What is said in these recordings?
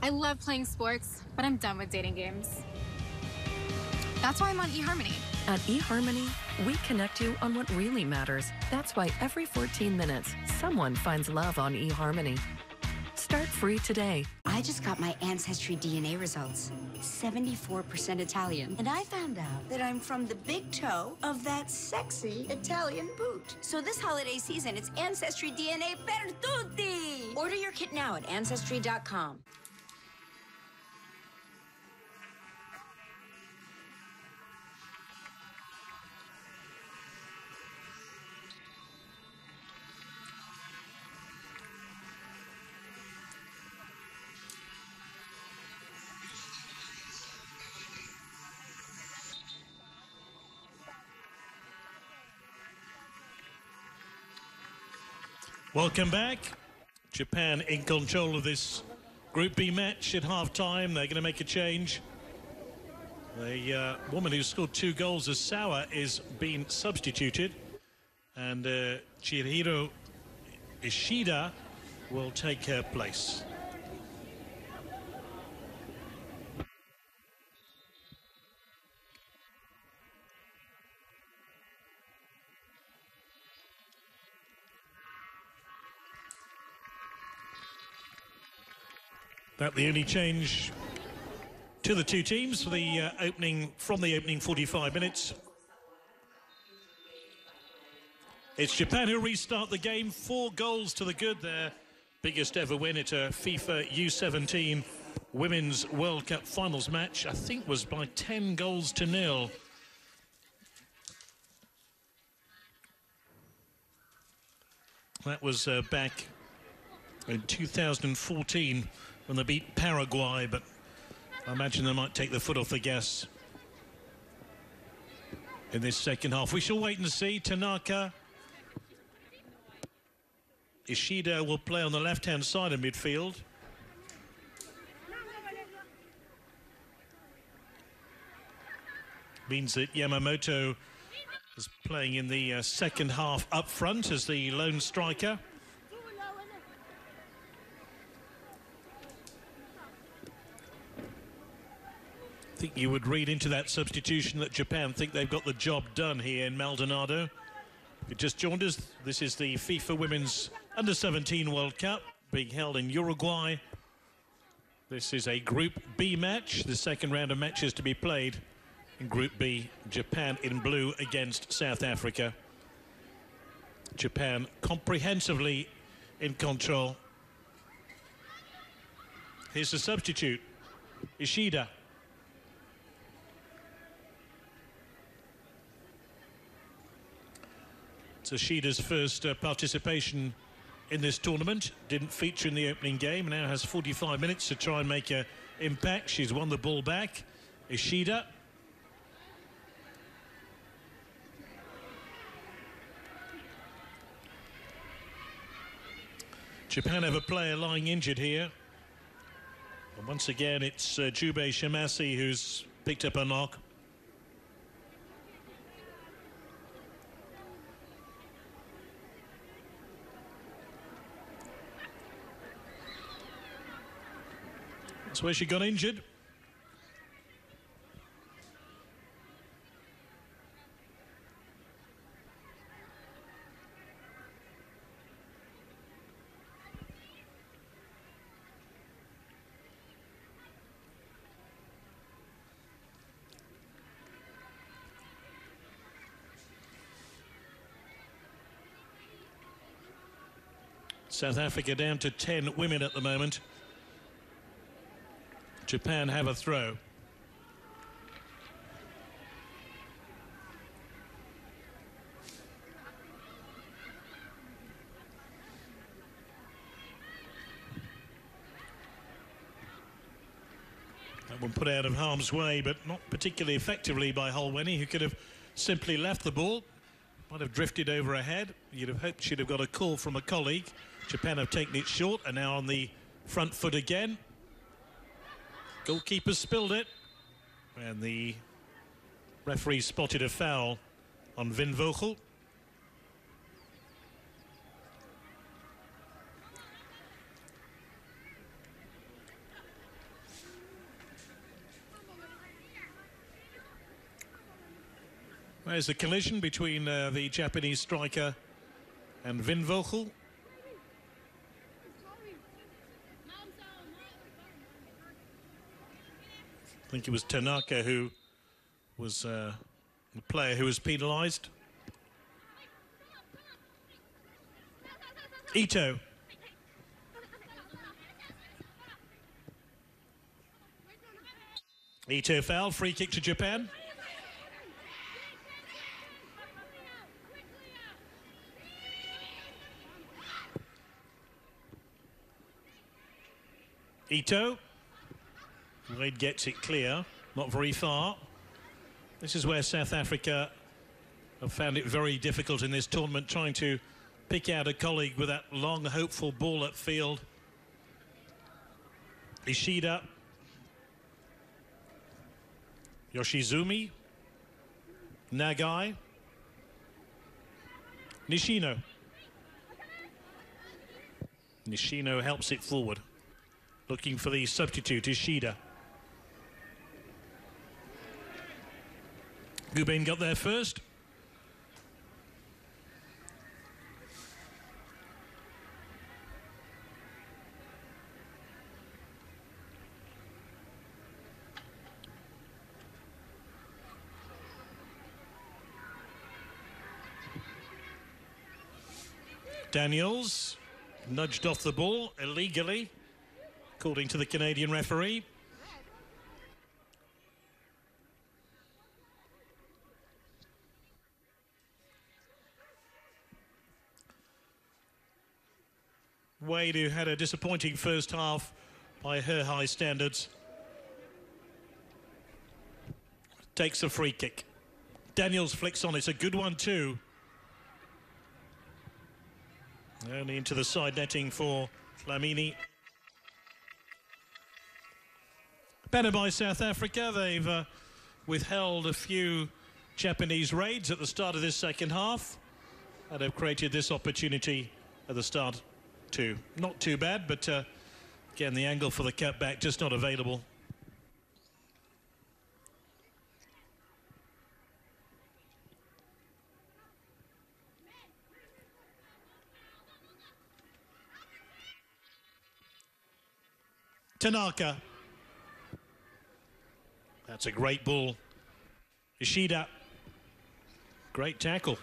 I love playing sports, but I'm done with dating games. That's why I'm on eHarmony. At eHarmony, we connect you on what really matters. That's why every 14 minutes, someone finds love on eHarmony. Start free today. I just got my Ancestry DNA results. 74% Italian. And I found out that I'm from the big toe of that sexy Italian boot. So this holiday season, it's Ancestry DNA per tutti. Order your kit now at Ancestry.com. Welcome back. Japan in control of this Group B match at half-time. They're going to make a change. The woman who scored 2 goals, Asawa, is being substituted. And Chihiro Ishida will take her place. That the only change to the two teams for the opening 45 minutes. It's Japan who restart the game. 4 goals to the good. Their biggest ever win at a FIFA U-17 Women's World Cup finals match, I think, was by 10 goals to 0. That was back in 2014 when they beat Paraguay, but I imagine they might take the foot off the gas in this second half. We shall wait and see. Tanaka. Ishida will play on the left-hand side of midfield. Means that Yamamoto is playing in the second half up front as the lone striker. I think you would read into that substitution that Japan think they've got the job done here in Maldonado. If you just joined us, this is the FIFA Women's Under-17 World Cup being held in Uruguay. This is a Group B match, the second round of matches to be played in Group B. Japan in blue against South Africa. Japan comprehensively in control. Here's the substitute, Ishida. It's Ishida's first participation in this tournament. Didn't feature in the opening game. Now has 45 minutes to try and make an impact. She's won the ball back. Ishida. Japan have a player lying injured here. And once again, it's Jubei Shimase who's picked up a knock. That's where she got injured. South Africa down to 10 women at the moment. Japan have a throw. That one put out of harm's way, but not particularly effectively by Holweni, who could have simply left the ball. Might have drifted over her head. You'd have hoped she'd have got a call from a colleague. Japan have taken it short and now on the front foot again. Goalkeeper spilled it, and the referee spotted a foul on Vin Vogel. There's the collision between the Japanese striker and Vogel. I think it was Tanaka who was the player who was penalised. Ito. Ito foul, free kick to Japan. Ito. Wade gets it clear, not very far. This is where South Africa have found it very difficult in this tournament, trying to pick out a colleague with that long, hopeful ball upfield. Ishida. Yoshizumi. Nagai. Nishino. Nishino helps it forward. Looking for the substitute, Ishida. Gubin got there first. Daniels nudged off the ball illegally, according to the Canadian referee. Wade, who had a disappointing first half by her high standards, takes a free kick. Daniels flicks on, it's a good one too. Only into the side netting for Flamini. Better by South Africa. They've withheld a few Japanese raids at the start of this second half and have created this opportunity at the start too. Not too bad, but again, the angle for the cutback just not available. Tanaka. That's a great ball. Ishida. Great tackle.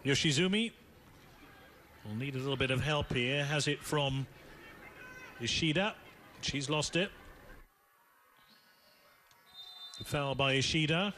Yoshizumi will need a little bit of help here. Has it from Ishida. She's lost it. Foul by Ishida.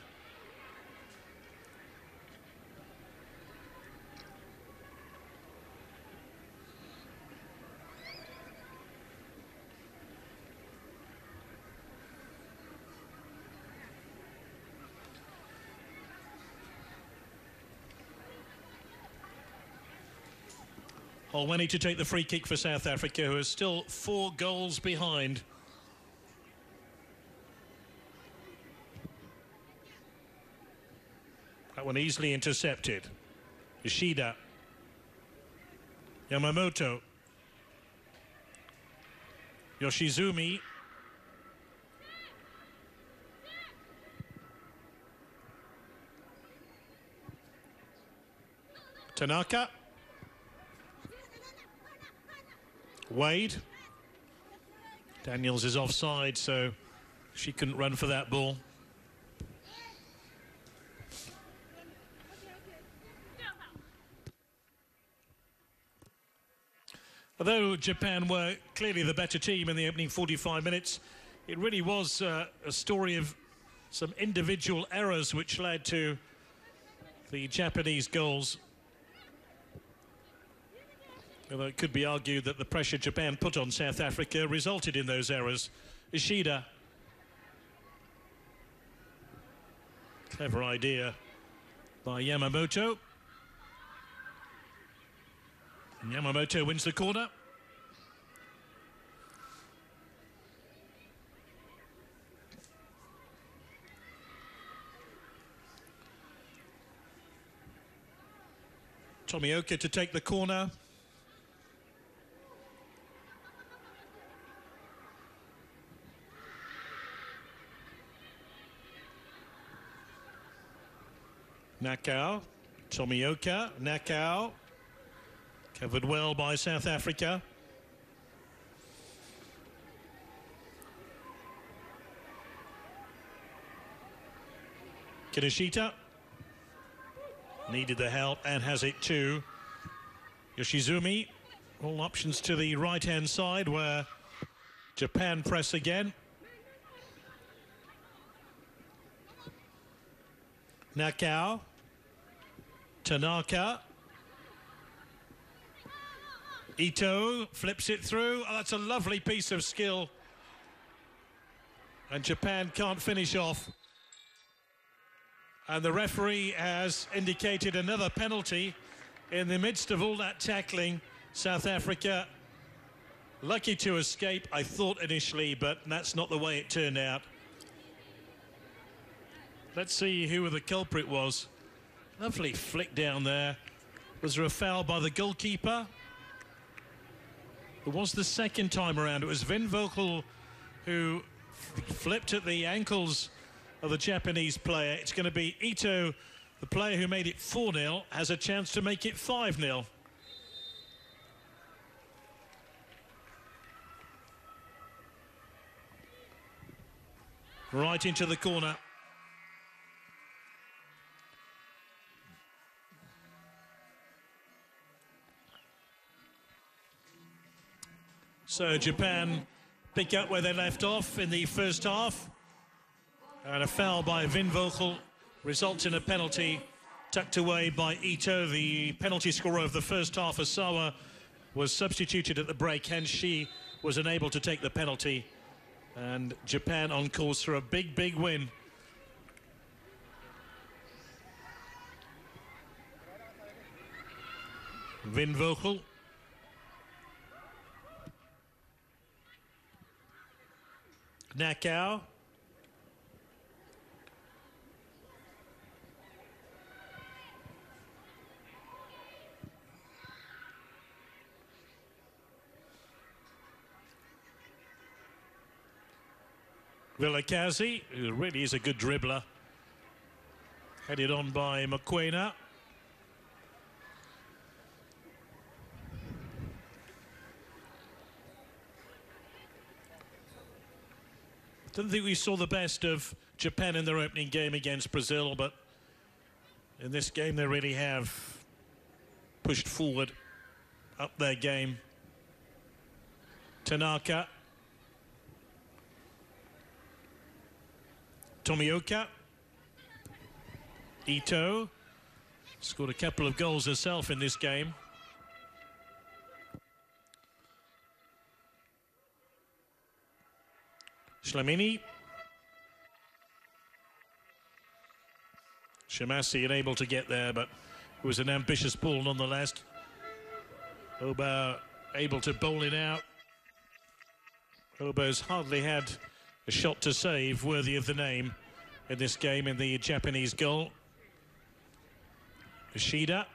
Olweni to take the free kick for South Africa, who is still 4 goals behind. That one easily intercepted. Ishida. Yamamoto. Yoshizumi. Tanaka. Wade. Daniels is offside, so she couldn't run for that ball. Although Japan were clearly the better team in the opening 45 minutes, it really was a story of some individual errors which led to the Japanese goals. Although it could be argued that the pressure Japan put on South Africa resulted in those errors. Ishida. Clever idea by Yamamoto. And Yamamoto wins the corner. Tomioka to take the corner. Nakao, Tomioka, Nakao. Covered well by South Africa. Kinoshita needed the help and has it too. Yoshizumi, all options to the right-hand side where Japan press again. Nakao, Tanaka. Ito flips it through. Oh, that's a lovely piece of skill. And Japan can't finish off. And the referee has indicated another penalty in the midst of all that tackling. South Africa lucky to escape, I thought initially, but that's not the way it turned out. Let's see who the culprit was. Lovely flick down there. Was there a foul by the goalkeeper? It was the second time around. It was Vin Vocal who flipped at the ankles of the Japanese player. It's going to be Ito, the player who made it 4-0, has a chance to make it 5-0. Right into the corner. So Japan pick up where they left off in the first half. And a foul by Vin Vocal results in a penalty tucked away by Ito. The penalty scorer of the first half, Asawa, was substituted at the break, hence she was unable to take the penalty. And Japan on course for a big, big win. Vin Vocal. Nakao. Vilakazi, who really is a good dribbler. Headed on by Mokoena. Didn't think we saw the best of Japan in their opening game against Brazil, but in this game they really have pushed forward, up their game. Tanaka. Tomioka. Ito. Scored a couple of goals herself in this game. Shlamini. Shamasi unable to get there, but it was an ambitious ball nonetheless. Oba able to bowl it out. Oba's hardly had a shot to save worthy of the name in this game in the Japanese goal. Ishida.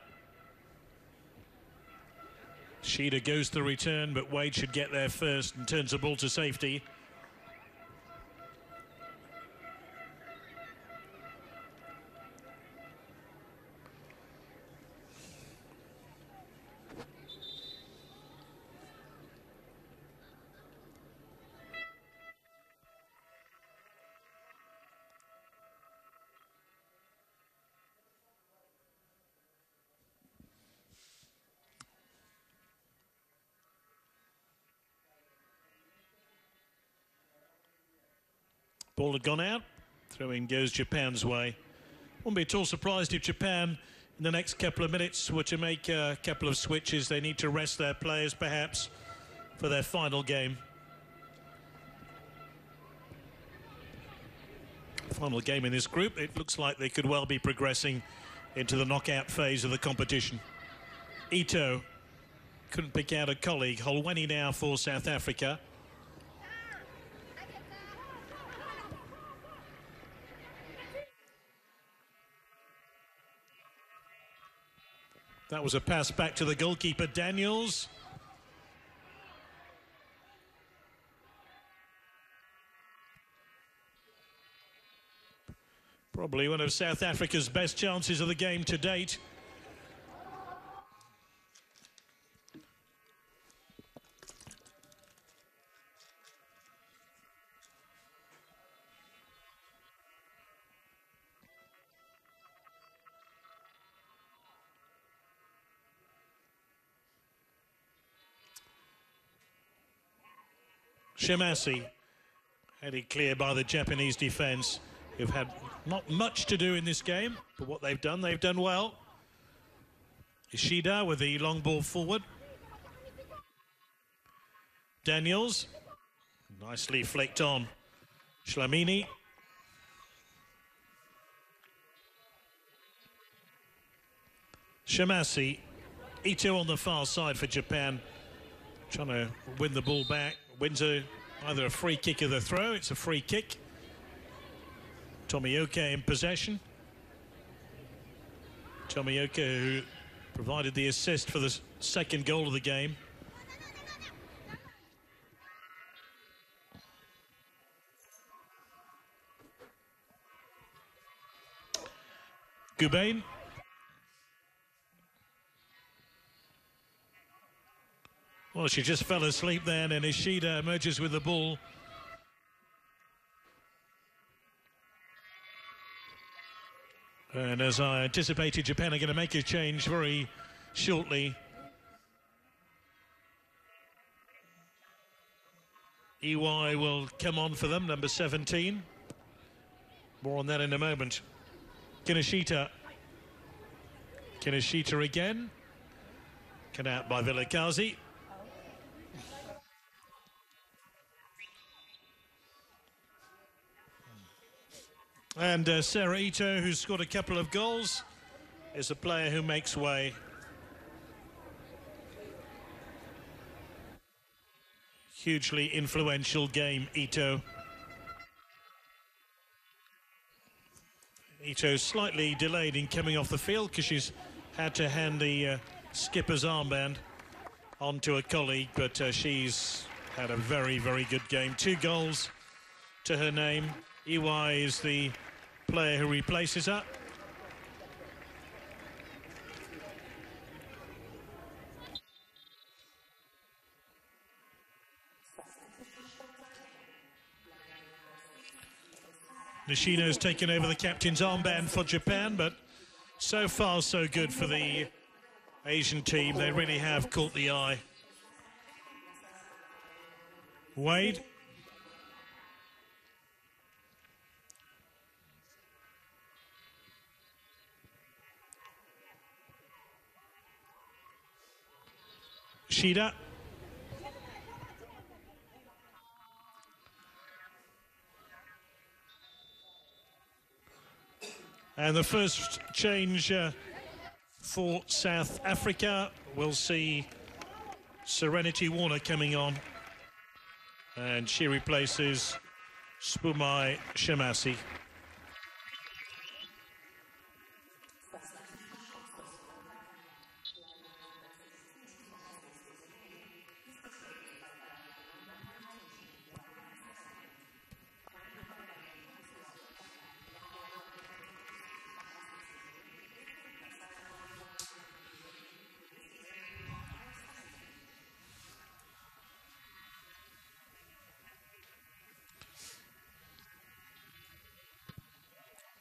Ishida goes to the return, but Wade should get there first and turns the ball to safety. Ball had gone out. Throw-in goes Japan's way. Wouldn't be at all surprised if Japan, in the next couple of minutes, were to make a couple of switches. They need to rest their players, perhaps, for their final game. Final game in this group. It looks like they could well be progressing into the knockout phase of the competition. Ito couldn't pick out a colleague. Holweni now for South Africa. That was a pass back to the goalkeeper, Daniels. Probably one of South Africa's best chances of the game to date. Shimasi headed clear by the Japanese defence, who've had not much to do in this game, but what they've done well. Ishida with the long ball forward. Daniels, nicely flicked on. Shlamini. Shimasi. Ito on the far side for Japan, trying to win the ball back. Wins either a free kick or the throw. It's a free kick. Tomioka in possession. Tomioka, who provided the assist for the second goal of the game. Gubain. Well, she just fell asleep then, and Ishida emerges with the ball. And as I anticipated, Japan are going to make a change very shortly. EY will come on for them, number 17. More on that in a moment. Kinoshita. Kinoshita again. Cut out by Vilakazi. And Sarah Ito, who's scored a couple of goals, is a player who makes way. Hugely influential game, Ito. Ito slightly delayed in coming off the field because she's had to hand the skipper's armband on to a colleague, but she's had a very, very good game. 2 goals to her name. EY is the player who replaces her. Nishino's taken over the captain's armband for Japan, but so far so good for the Asian team. They really have caught the eye. Wade. Shida. And the first change for South Africa, we'll see Serenity Warner coming on. And she replaces Spumai Shimasi.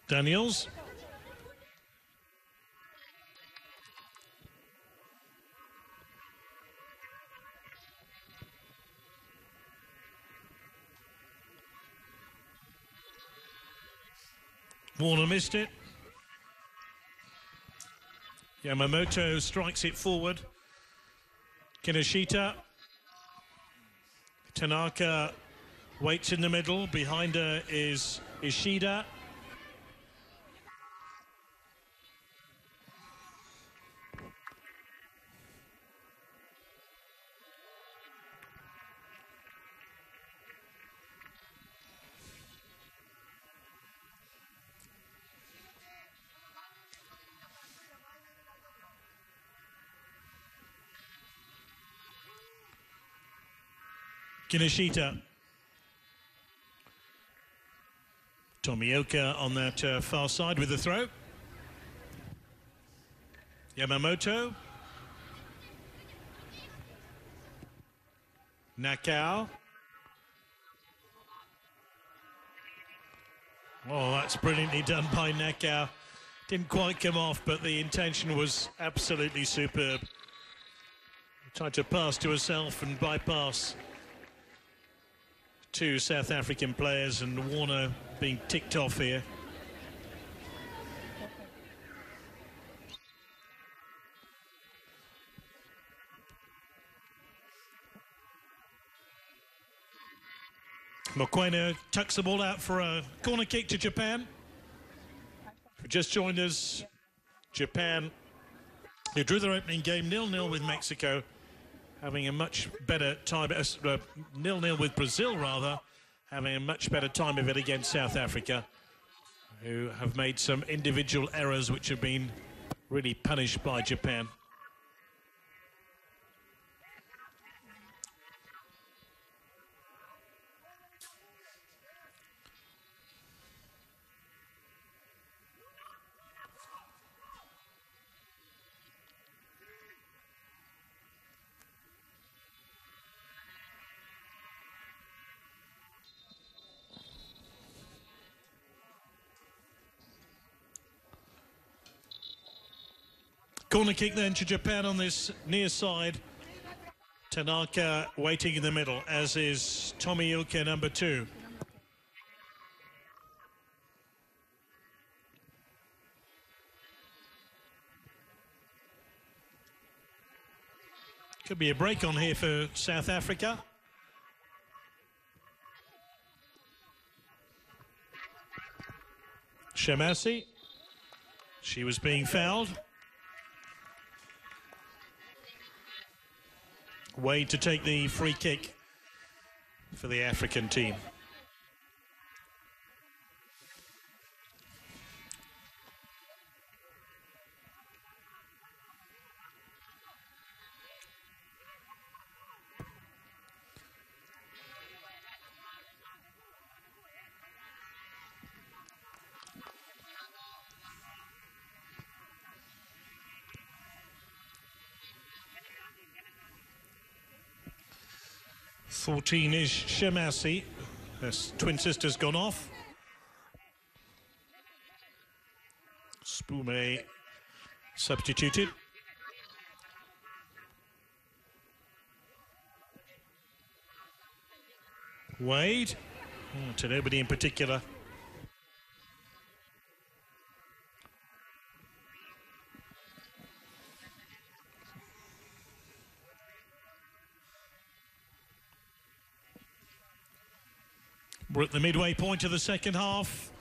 Daniels. Warner missed it. Yamamoto strikes it forward. Kinoshita. Tanaka waits in the middle. Behind her is Ishida. Kinoshita. Tomioka on that far side with the throw. Yamamoto. Nakao. Oh, that's brilliantly done by Nakao. Didn't quite come off, but the intention was absolutely superb. Tried to pass to herself and bypass two South African players, and Warner being ticked off here. Mokoena tucks the ball out for a corner kick to Japan. Who just joined us, Japan, who drew their opening game 0-0 with Mexico, having a much better time, 0-0 with Brazil rather, having a much better time of it against South Africa, who have made some individual errors which have been really punished by Japan. Corner kick then to Japan on this near side. Tanaka waiting in the middle, as is Tomioka, number 2. Could be a break on here for South Africa. Shamasi. She was being fouled. Wade to take the free kick for the African team. (14) is Shamasi. His twin sister's gone off. Spume substituted. Wade. To nobody in particular. We're at the midway point of the second half.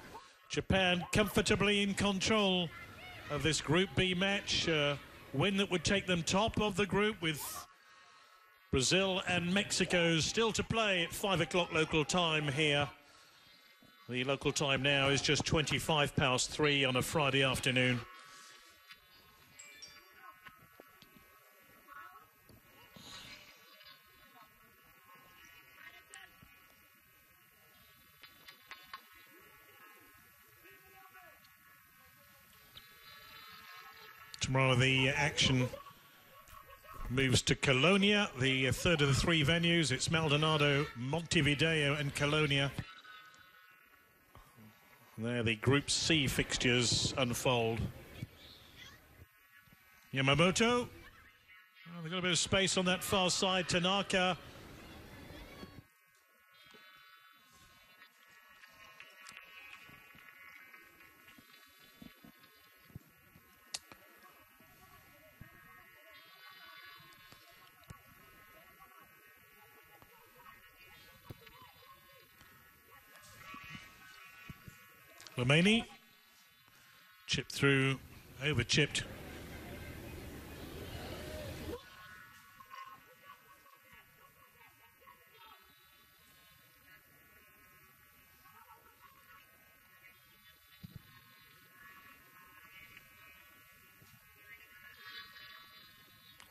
Japan comfortably in control of this Group B match. Win that would take them top of the group, with Brazil and Mexico still to play at 5 o'clock local time here. The local time now is just 3 on a Friday afternoon. Tomorrow the action moves to Colonia, the third of the 3 venues. It's Maldonado, Montevideo and Colonia. There the Group C fixtures unfold. Yamamoto. Oh, they've got a bit of space on that far side. Tanaka. Khomeini, chipped through, over chipped.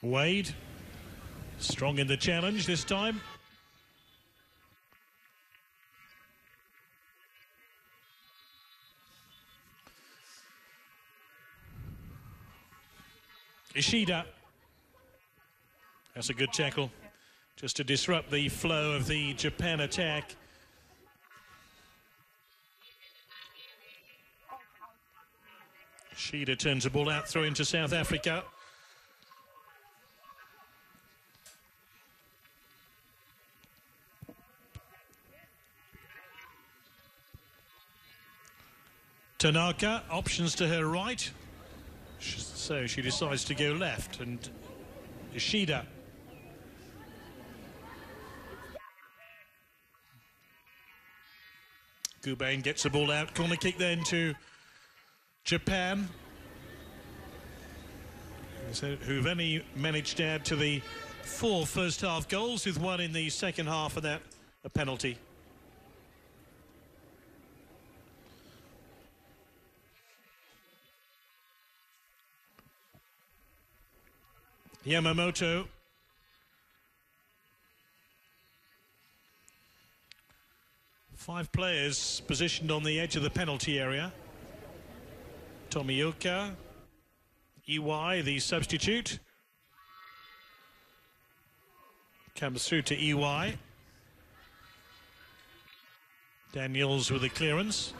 Wade, strong in the challenge this time. Ishida. That's a good tackle, just to disrupt the flow of the Japan attack. Ishida turns the ball out, throw into South Africa. Tanaka, options to her right. So she decides to go left, and Ishida. Gubain gets the ball out. Corner kick then to Japan, who've only managed to add to the 4 first-half goals, with 1 in the second half, and that a penalty. Yamamoto. Five players positioned on the edge of the penalty area. Tomioka, EY, the substitute, comes through to EY. Daniels with the clearance.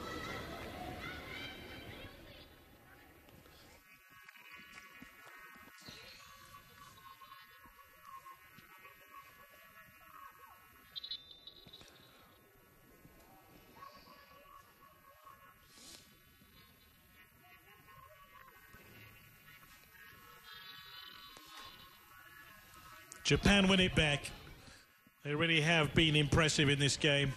Japan win it back. They really have been impressive in this game.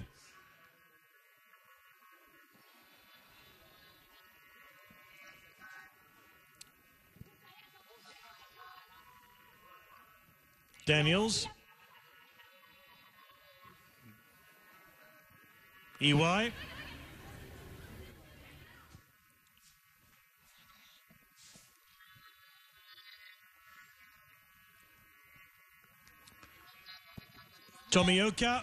Daniels. EY. Tomioka.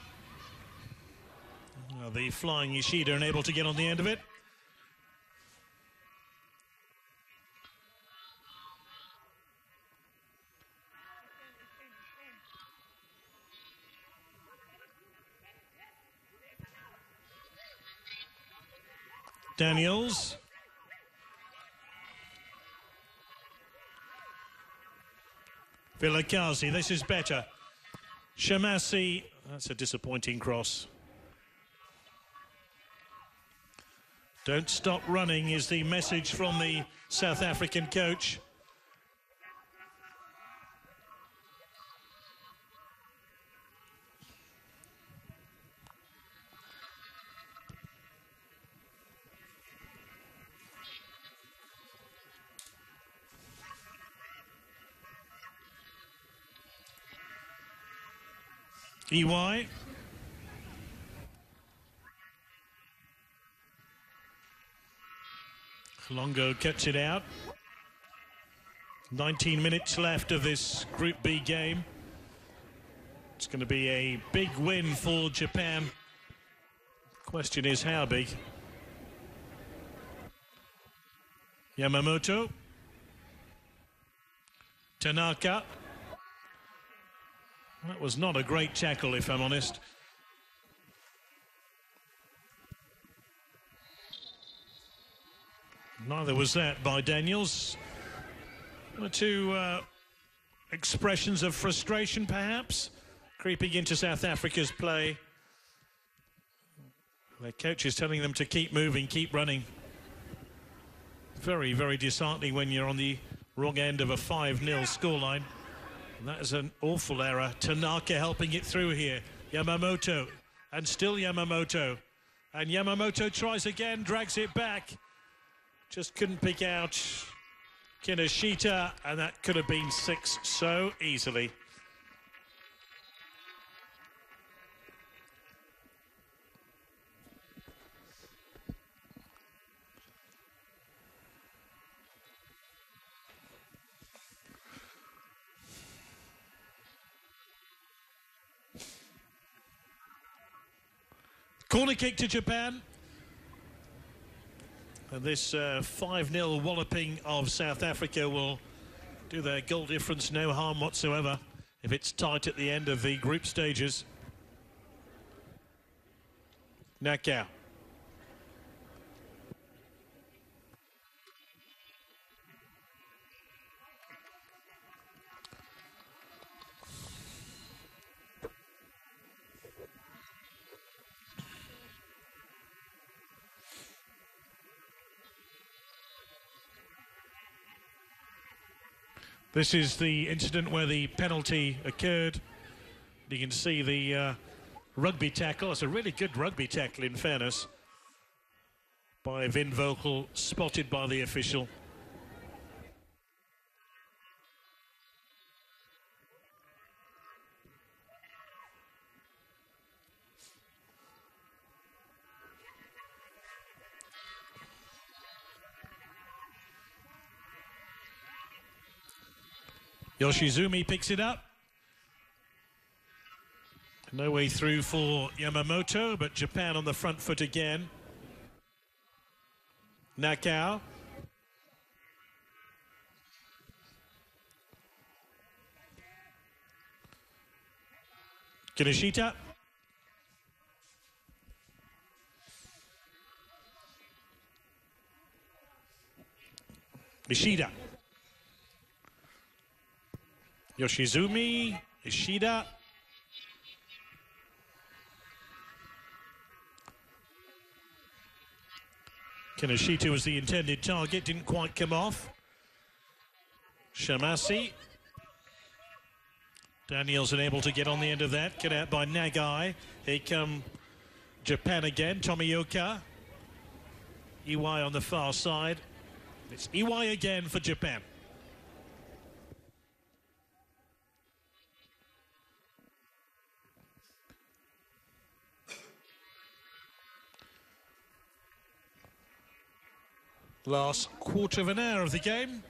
The flying Ishida unable to get on the end of it. Daniels. Vilakazi, this is better. Shamasi, that's a disappointing cross. Don't stop running is the message from the South African coach. EY. Longo cuts it out. 19 minutes left of this Group B game. It's going to be a big win for Japan. Question is how big. Yamamoto. Tanaka. That was not a great tackle, if I'm honest. Neither was that by Daniels. One or two expressions of frustration, perhaps, creeping into South Africa's play. Their coach is telling them to keep moving, keep running. Very, very disheartening when you're on the wrong end of a 5-0 scoreline. And that is an awful error. Tanaka helping it through here. Yamamoto, and still Yamamoto. And Yamamoto tries again, drags it back. Just couldn't pick out Kinoshita, and that could have been 6 so easily. Corner kick to Japan. And this 5-0 walloping of South Africa will Do their goal difference no harm whatsoever if it's tight at the end of the group stages. Nakao. This is the incident where the penalty occurred. You can see the rugby tackle. It's a really good rugby tackle, in fairness, by Vin Vocal, spotted by the official. Yoshizumi picks it up. No way through for Yamamoto, but Japan on the front foot again. Nakao. Kinoshita. Ishida. Yoshizumi, Ishida. Kinoshita was the intended target, didn't quite come off. Shamasi. Daniels unable to get on the end of that, cut out by Nagai. Here come Japan again, Tomioka. Iwai on the far side. It's Iwai again for Japan. Last quarter of an hour of the game.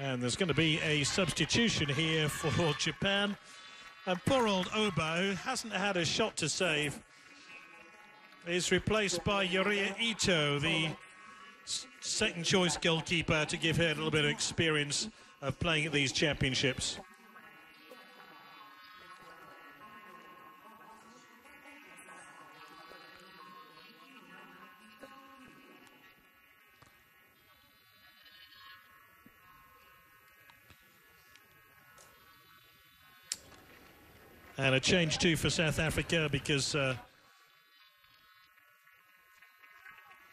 And there's going to be a substitution here for Japan. And poor old Oba, who hasn't had a shot to save, is replaced by Yoriya Ito, the second choice goalkeeper, to give her a little bit of experience of playing at these championships. And a change too for South Africa, because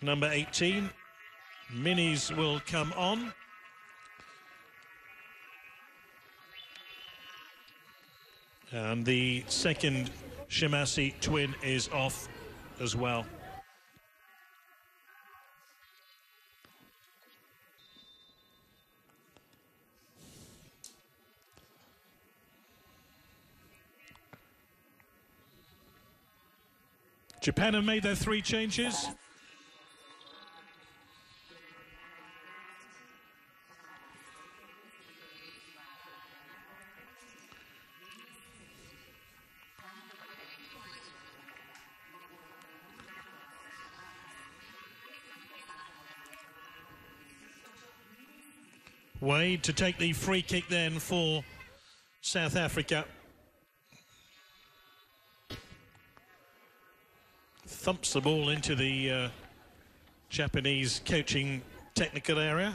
number 18, Minis, will come on. And the second Shimasi twin is off as well. Japan have made their 3 changes. Wade to take the free kick then for South Africa. Thumps the ball into the Japanese coaching technical area.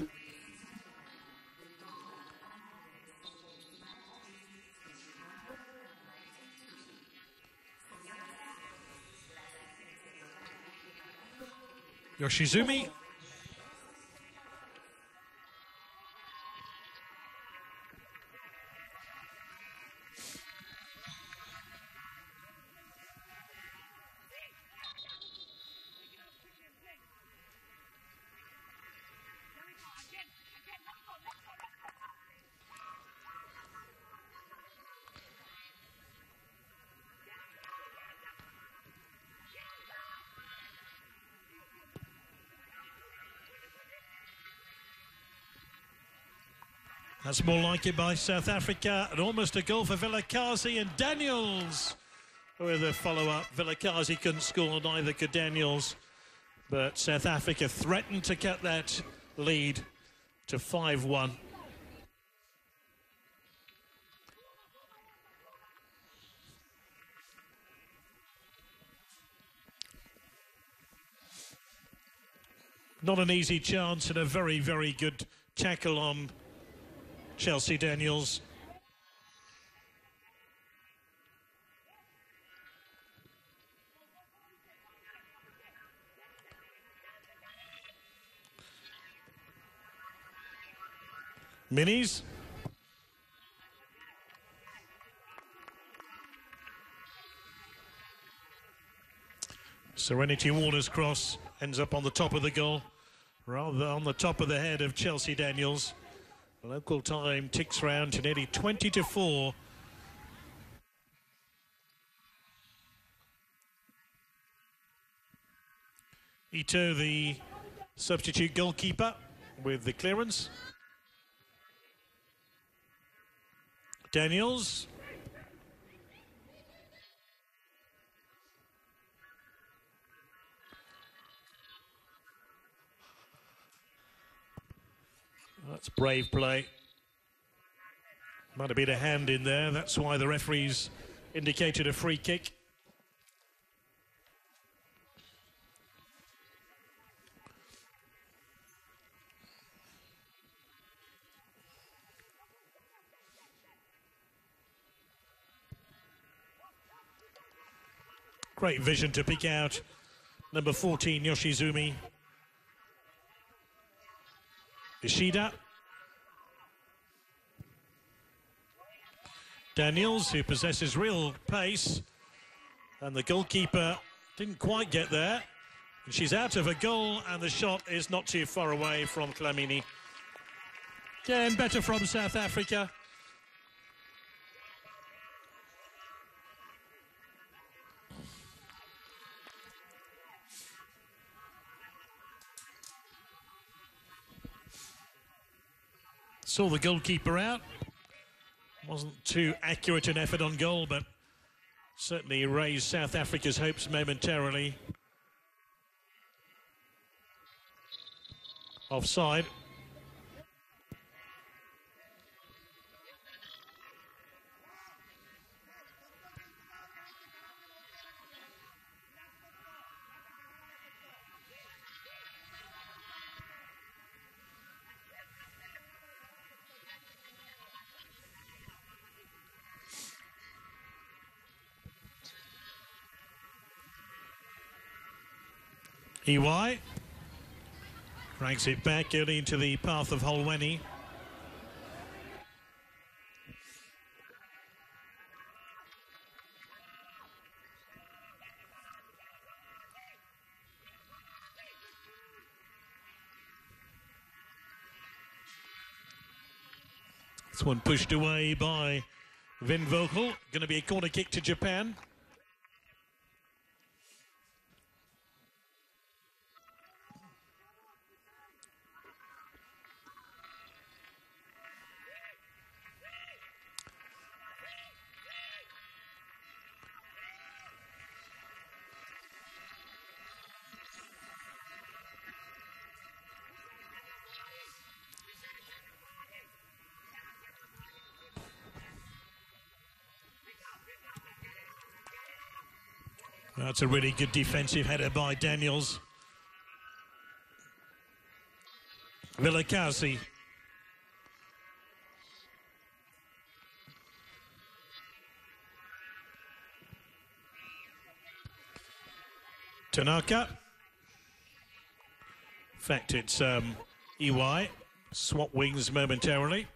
Yoshizumi. That's more like it by South Africa, and almost a goal for Vilakazi, and Daniels with a follow-up. Vilakazi couldn't score, neither could Daniels. But South Africa threatened to cut that lead to 5-1. Not an easy chance, and a very, very good tackle on Chelsea Daniels. Minis. Serenity Warner's cross ends up on the top of the goal, rather on the top of the head of Chelsea Daniels. The local time ticks round to nearly 20-4. Ito, the substitute goalkeeper, with the clearance. Daniels. That's brave play. Might have been a hand in there. That's why the referees indicated a free kick. Great vision to pick out number 14, Yoshizumi. Ishida. Daniels, who possesses real pace. And the goalkeeper didn't quite get there. And she's out of a goal, and the shot is not too far away from Dlamini. Again, better from South Africa. Saw the goalkeeper out. Wasn't too accurate an effort on goal, but certainly raised South Africa's hopes momentarily. Offside. EY drags it back early into the path of Holweni. This one pushed away by Vin Vogel. Going to be a corner kick to Japan. That's a really good defensive header by Daniels. Vilakazi. Tanaka. In fact, it's EY. Swap wings momentarily.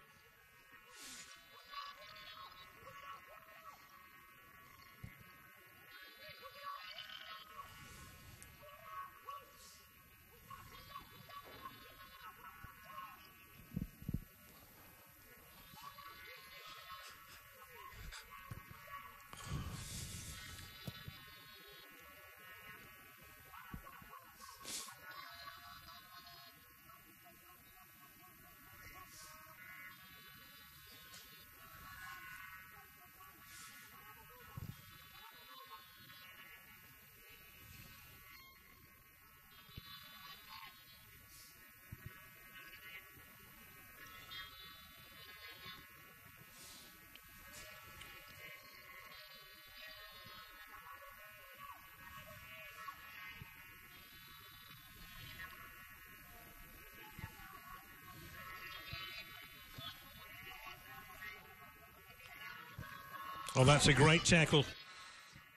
Oh, that's a great tackle.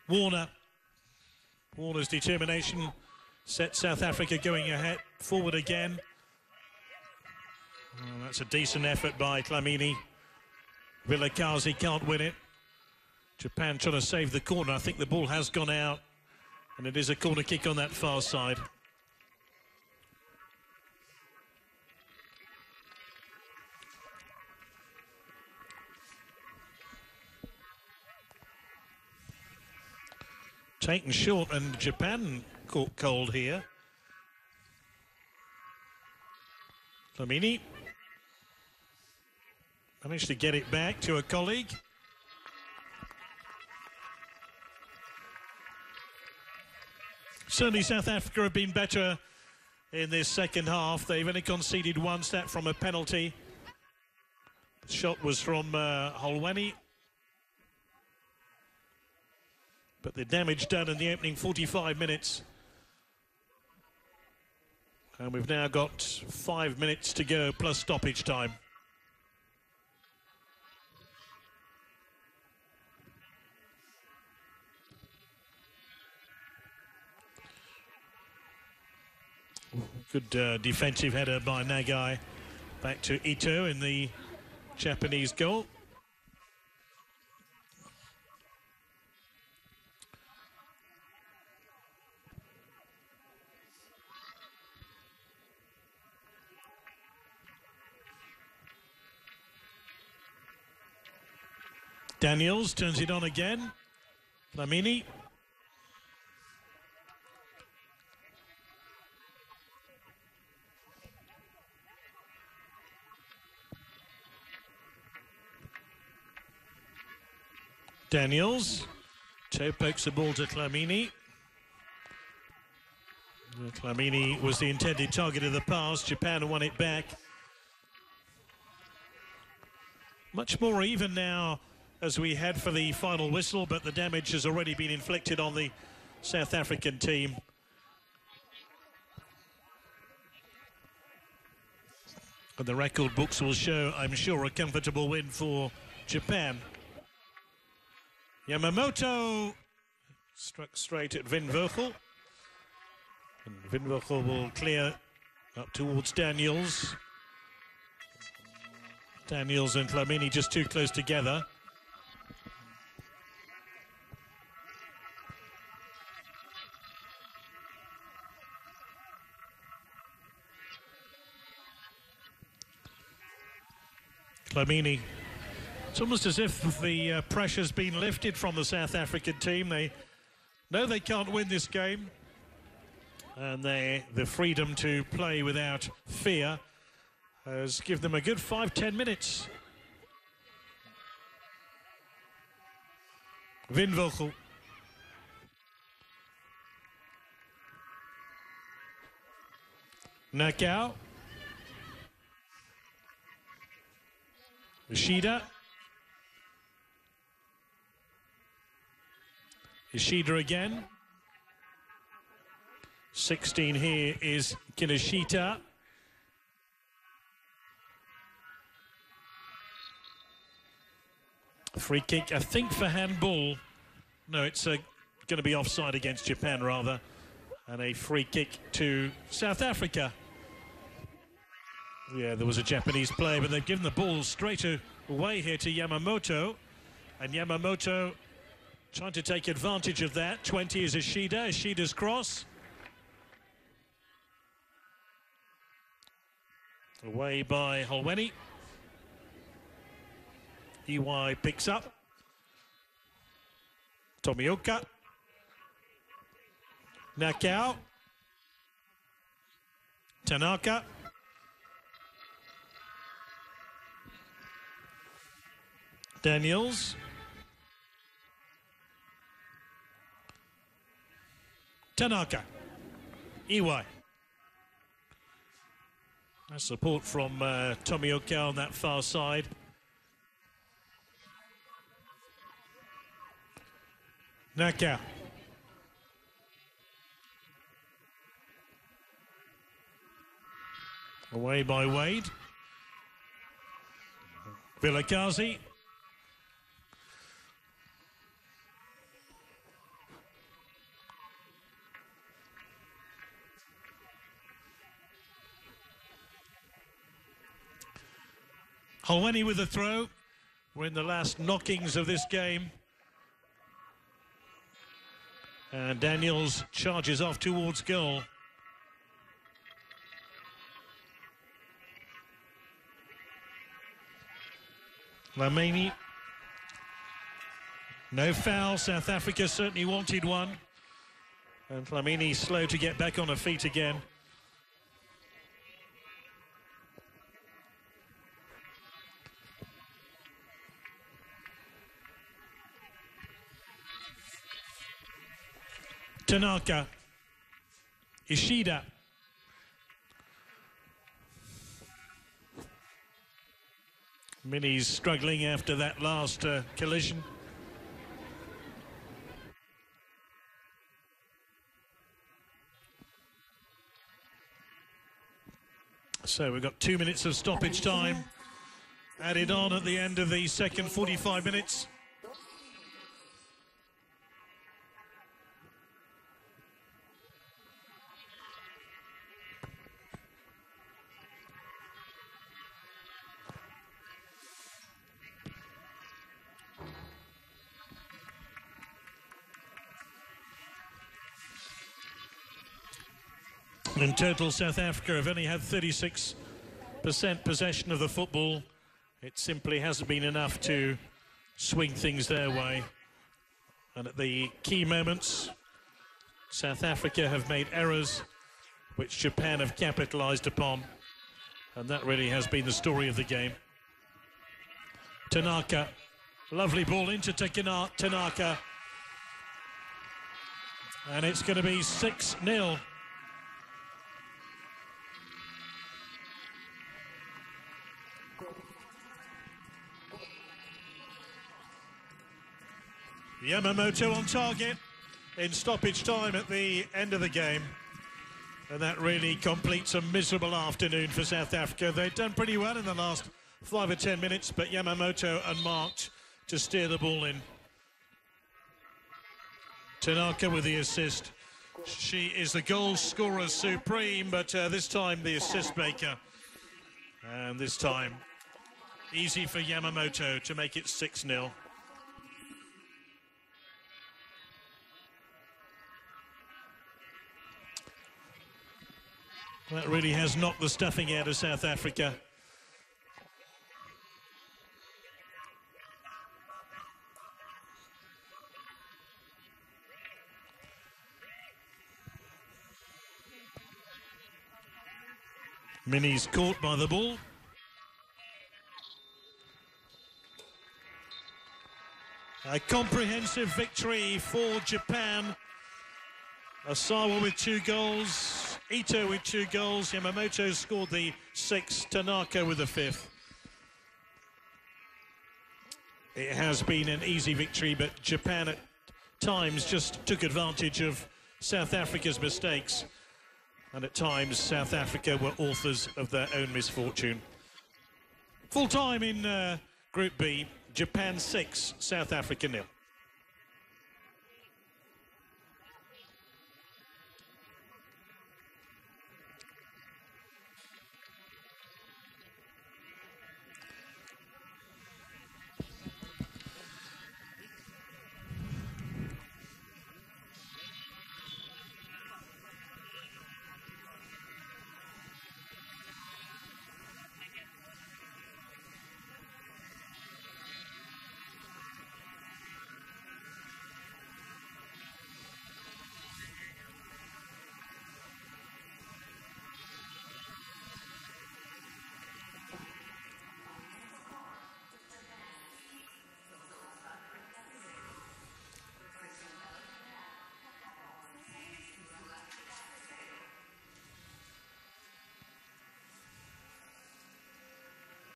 Warner's determination set South Africa going ahead, forward again. Oh, that's a decent effort by Dlamini. Vilakazi can't win it. Japan trying to save the corner. I think the ball has gone out, and it is a corner kick on that far side. Taken short, and Japan caught cold here. Dlamini managed to get it back to a colleague. Certainly South Africa have been better in this second half. They've only conceded once, that from a penalty. The shot was from Holweni. But the damage done in the opening 45 minutes. And we've now got 5 minutes to go plus stoppage time. Good defensive header by Nagai. Back to Ito in the Japanese goal. Daniels turns it on again. Dlamini. Daniels. Toe pokes the ball to Dlamini. Dlamini was the intended target of the pass. Japan won it back. Much more even now as we head for the final whistle, but the damage has already been inflicted on the South African team. And the record books will show, I'm sure, a comfortable win for Japan. Yamamoto struck straight at Vin Vogel. And Vin Vogel will clear up towards Daniels. Daniels and Dlamini just too close together. Dlamini. It's almost as if the pressure's been lifted from the South African team. They know they can't win this game, and the freedom to play without fear has given them a good 5-10 minutes. Vin Vogel. Nakao. Ishida. Ishida again. 16 here is Kinoshita. Free kick, I think, for handball. No, it's going to be offside against Japan, rather. And a free kick to South Africa. Yeah, there was a Japanese play, but they've given the ball straight away here to Yamamoto. And Yamamoto trying to take advantage of that. 20 is Ishida. Ishida's cross. Away by Holweni. EY picks up. Tomioka. Nakao. Tanaka. Daniels. Tanaka. EY. Nice support from Tomioka on that far side. Nakao. Away by Wade. Vilakazi. Holweni with the throw. We're in the last knockings of this game. And Daniels charges off towards goal. Lamini. No foul. South Africa certainly wanted one. And Lamini slow to get back on her feet again. Tanaka. Ishida. Minnie's struggling after that last collision. So we've got 2 minutes of stoppage time added on at the end of the second 45 minutes. In total, South Africa have only had 36% possession of the football. It simply hasn't been enough to swing things their way. And at the key moments, South Africa have made errors which Japan have capitalised upon. And that really has been the story of the game. Tanaka, lovely ball into Tanaka. And it's going to be 6-0. Yamamoto on target in stoppage time at the end of the game. And that really completes a miserable afternoon for South Africa. They've done pretty well in the last 5 or 10 minutes, but Yamamoto unmarked to steer the ball in. Tanaka with the assist. She is the goal scorer supreme, but this time the assist maker. And this time, easy for Yamamoto to make it 6-0. That really has knocked the stuffing out of South Africa. Minnie's caught by the ball. A comprehensive victory for Japan. Asawa with 2 goals, Ito with 2 goals, Yamamoto scored the 6th, Tanaka with the 5th. It has been an easy victory, but Japan at times just took advantage of South Africa's mistakes. And at times, South Africa were authors of their own misfortune. Full time in Group B, Japan 6, South Africa 0.